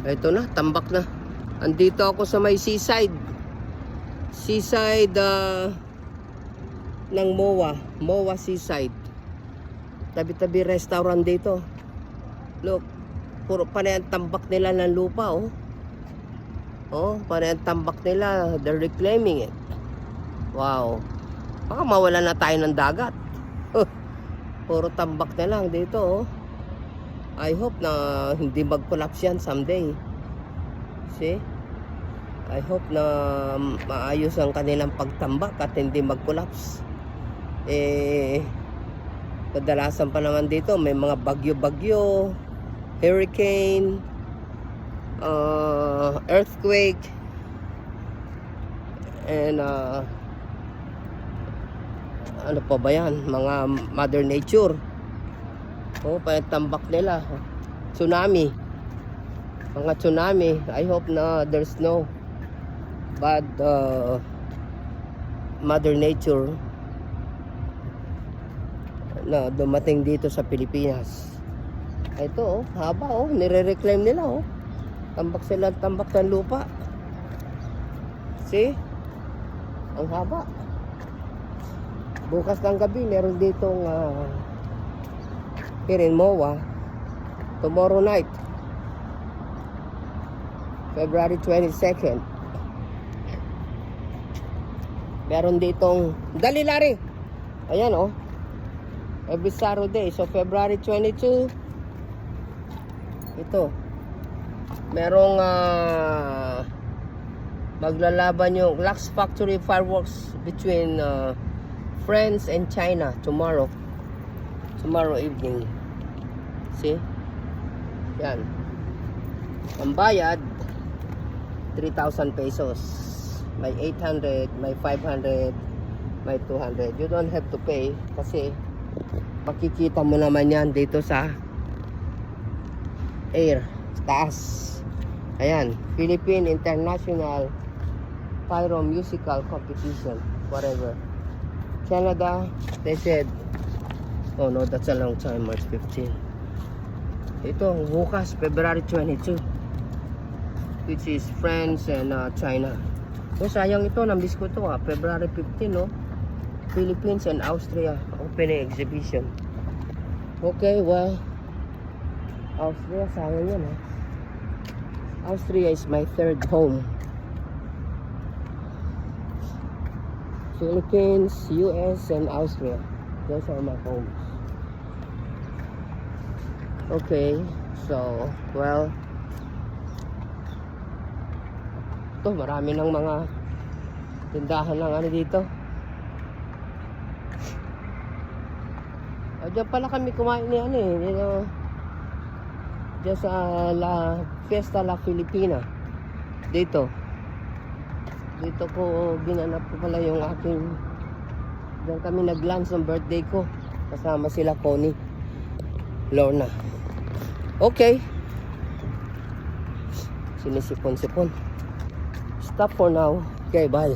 Ito na, tambak na. Andito ako sa may seaside. Seaside ng MOA. MOA Seaside. Tabi-tabi restaurant dito. Look, puro panay ang tambak nila ng lupa, oh. Oh, panay ang tambak nila. They're reclaiming it. Wow. Baka mawala na tayo ng dagat. Puro tambak na lang dito, oh. I hope na hindi mag-collapse yan someday. See? I hope na maayos ang kanilang pagtambak at hindi mag-collapse. Kadalasan pa naman dito may mga bagyo-bagyo, hurricane, earthquake, and ano pa ba yan? Mga Mother Nature. Oh, tambak nila. Tsunami. Mga tsunami. I hope na there's no bad Mother Nature na dumating dito sa Pilipinas. Ito, oh, haba, oh. Nire-reclaim nila, oh. Tambak sila, tambak ng lupa. See? Ang haba. Bukas ng gabi, meron ditong here in MOA. Tomorrow night, February 22nd. Meron ditong, dali Larry! Ayan, oh. Every Saturday. So, February 22. Ito. Merong maglalaban yung Lux Factory Fireworks between France and China tomorrow. Tomorrow evening. See? Yan. Ang bayad, 3,000 pesos. May 800, may 500, may 200. You don't have to pay kasi makikita mo naman yan dito sa air, taas. Ayan, Philippine International Pyro Musical Competition, whatever. Canada, they said, oh no, that's a long time, March 15. Ito, bukas, February 22, which is France and China. So, sayang ito, nambis ko ito, February 15, no? Philippines and Austria opening exhibition. Okay, well, Austria, sayang yan, ha? Austria is my third home. Philippines, US, and Austria. Those are my homes. Okay, so, well, ito, marami ng mga tindahan ng ano dito. Diyan pala kami kumain ni ano eh, dito, diyan sa La Fiesta La Filipina. Dito ko ginanap ko pala yung aking, diyan kami nag-lunch ng birthday ko. Kasama sila Connie, Lorna. Okay. Sinisipon-sipon. Stop for now. Okay, bye.